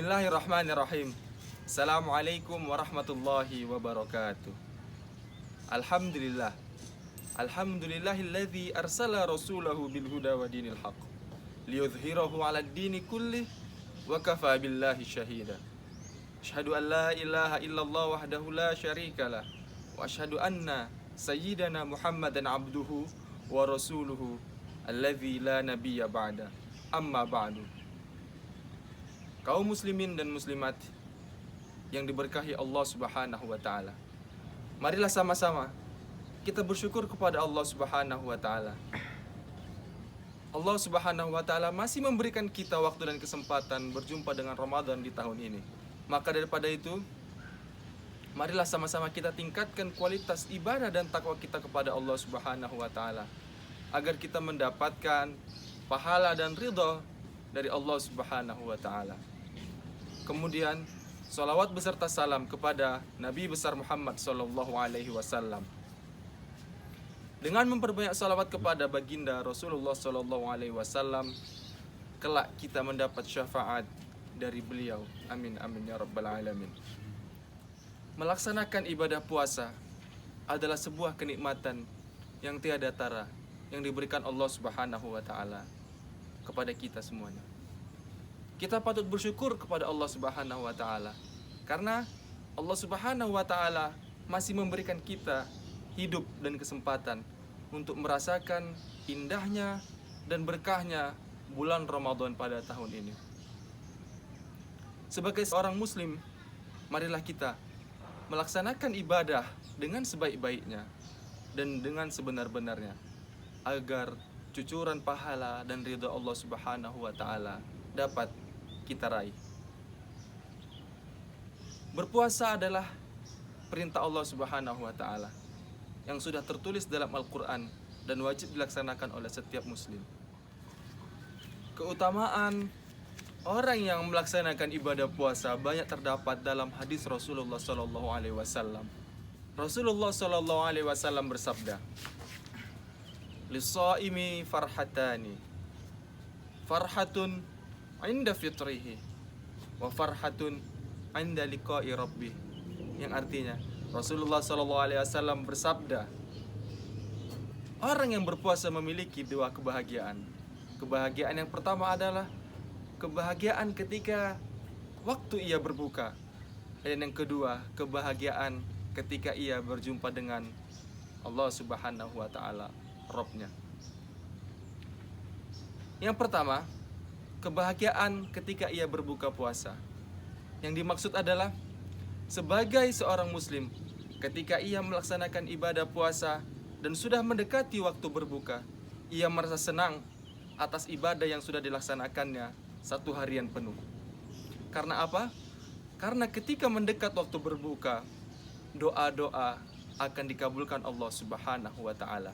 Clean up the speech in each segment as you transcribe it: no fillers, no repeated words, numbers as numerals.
Bismillahirrahmanirrahim. Assalamualaikum warahmatullahi wabarakatuh. Alhamdulillah. Alhamdulillahilladzi arsala rasulahu bil huda wa dinil haqq liyudhhirahu 'alad dini kullih wa kafa billahi syahida. Asyhadu an la ilaha illallah wahdahu la syarikalah wa asyhadu anna sayyidana Muhammadan abduhu wa rasuluhu alladzi la nabiyya ba'da. Amma ba'du. Kaum muslimin dan muslimat yang diberkahi Allah Subhanahu wa taala. Marilah sama-sama kita bersyukur kepada Allah Subhanahu wa taala. Allah Subhanahu wa taala masih memberikan kita waktu dan kesempatan berjumpa dengan Ramadan di tahun ini. Maka daripada itu, marilah sama-sama kita tingkatkan kualitas ibadah dan takwa kita kepada Allah Subhanahu wa taala agar kita mendapatkan pahala dan ridha dari Allah Subhanahu wa taala. Kemudian salawat beserta salam kepada Nabi besar Muhammad sallallahu alaihi wasallam. Dengan memperbanyak salawat kepada baginda Rasulullah sallallahu alaihi wasallam, kelak kita mendapat syafaat dari beliau. Amin amin ya rabbal alamin. Melaksanakan ibadah puasa adalah sebuah kenikmatan yang tiada tara yang diberikan Allah Subhanahu wa taala kepada kita semuanya. Kita patut bersyukur kepada Allah Subhanahu wa taala karena Allah Subhanahu wa taala masih memberikan kita hidup dan kesempatan untuk merasakan indahnya dan berkahnya bulan Ramadan pada tahun ini. Sebagai seorang muslim, marilah kita melaksanakan ibadah dengan sebaik-baiknya dan dengan sebenar-benarnya agar cucuran pahala dan ridha Allah Subhanahu wa taala dapat kita raih. Berpuasa adalah perintah Allah Subhanahu wa taala yang sudah tertulis dalam Al-Qur'an dan wajib dilaksanakan oleh setiap muslim. Keutamaan orang yang melaksanakan ibadah puasa banyak terdapat dalam hadis Rasulullah sallallahu alaihi wasallam. Rasulullah sallallahu alaihi wasallam bersabda, "Lis-shaimi farhatani. Farhatun 'inda fitrihi wa farhatun 'inda liqa'i rabbih." Yang artinya Rasulullah SAW bersabda, orang yang berpuasa memiliki dua kebahagiaan. Kebahagiaan yang pertama adalah kebahagiaan ketika waktu ia berbuka, dan yang kedua kebahagiaan ketika ia berjumpa dengan Allah Subhanahu wa taala, Rabb-nya. Yang pertama, kebahagiaan ketika ia berbuka puasa. Yang dimaksud adalah sebagai seorang muslim, ketika ia melaksanakan ibadah puasa dan sudah mendekati waktu berbuka, ia merasa senang atas ibadah yang sudah dilaksanakannya satu harian penuh. Karena apa? Karena ketika mendekat waktu berbuka, doa-doa akan dikabulkan Allah Subhanahu wa taala.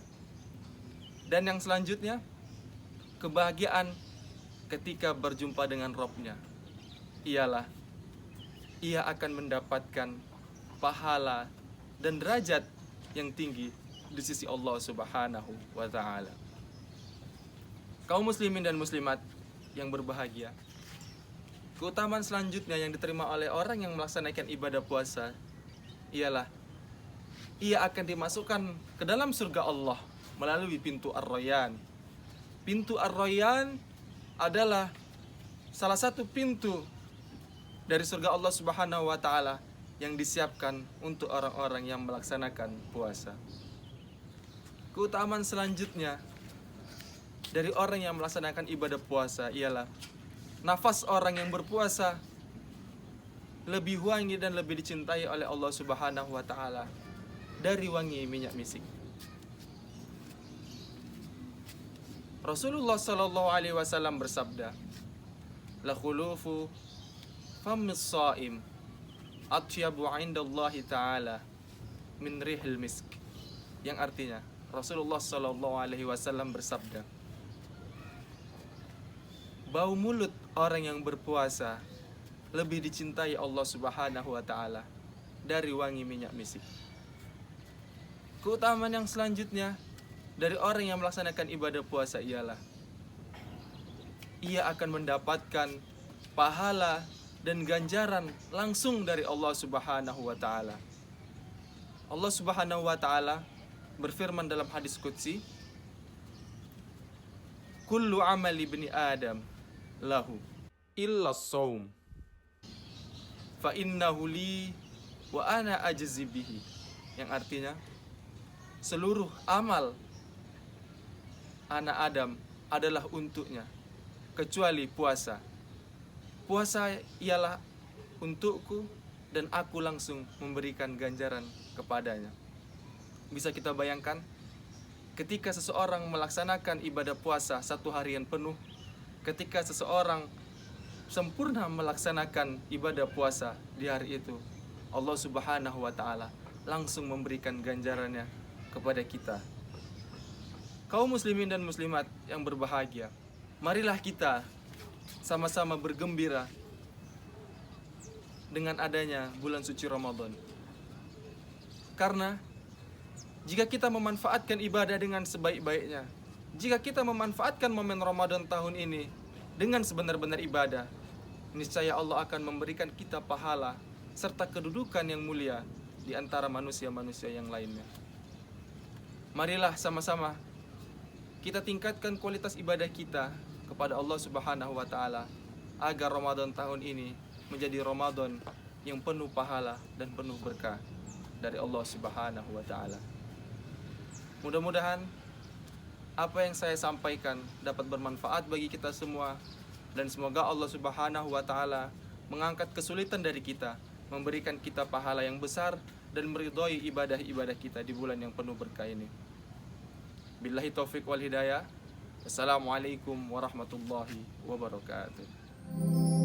Dan yang selanjutnya, kebahagiaan ketika berjumpa dengan Rabb-nya ialah ia akan mendapatkan pahala dan derajat yang tinggi di sisi Allah Subhanahu wa taala. Kaum muslimin dan muslimat yang berbahagia, keutamaan selanjutnya yang diterima oleh orang yang melaksanakan ibadah puasa ialah ia akan dimasukkan ke dalam surga Allah melalui pintu Ar-Rayyan. Pintu Ar-Rayyan adalah salah satu pintu dari surga Allah Subhanahu wa taala yang disiapkan untuk orang-orang yang melaksanakan puasa. Keutamaan selanjutnya dari orang yang melaksanakan ibadah puasa ialah nafas orang yang berpuasa lebih wangi dan lebih dicintai oleh Allah Subhanahu wa taala dari wangi minyak misik. Rasulullah sallallahu alaihi wasallam bersabda, "La khulufu fammis shaim atyabu 'indallahi ta'ala min rihil misk." Yang artinya Rasulullah sallallahu alaihi wasallam bersabda, bau mulut orang yang berpuasa lebih dicintai Allah Subhanahu wa taala dari wangi minyak misik. Keutamaan yang selanjutnya dari orang yang melaksanakan ibadah puasa ialah ia akan mendapatkan pahala dan ganjaran langsung dari Allah Subhanahu wa taala. Allah Subhanahu wa taala berfirman dalam hadis qudsi, "Kullu amali ibni Adam lahu illa shaum fa innahu li wa ana ajzi bihi." Yang artinya, seluruh amal anak Adam adalah untuknya kecuali puasa. Puasa ialah untukku dan aku langsung memberikan ganjaran kepadanya. Bisa kita bayangkan ketika seseorang melaksanakan ibadah puasa 1 harian penuh, ketika seseorang sempurna melaksanakan ibadah puasa di hari itu, Allah Subhanahu wa taala langsung memberikan ganjarannya kepada kita. Kaum muslimin dan muslimat yang berbahagia, marilah kita sama-sama bergembira dengan adanya bulan suci Ramadan. Karena jika kita memanfaatkan ibadah dengan sebaik-baiknya, jika kita memanfaatkan momen Ramadan tahun ini dengan sebenar-benar ibadah, niscaya Allah akan memberikan kita pahala serta kedudukan yang mulia di antara manusia-manusia yang lainnya. Marilah sama-sama kita tingkatkan kualitas ibadah kita kepada Allah Subhanahu wa taala agar Ramadan tahun ini menjadi Ramadan yang penuh pahala dan penuh berkah dari Allah Subhanahu wa taala. Mudah-mudahan apa yang saya sampaikan dapat bermanfaat bagi kita semua, dan semoga Allah Subhanahu wa taala mengangkat kesulitan dari kita, memberikan kita pahala yang besar dan meridhoi ibadah-ibadah kita di bulan yang penuh berkah ini. Billahi taufik wal hidayah. Assalamualaikum warahmatullahi wabarakatuh.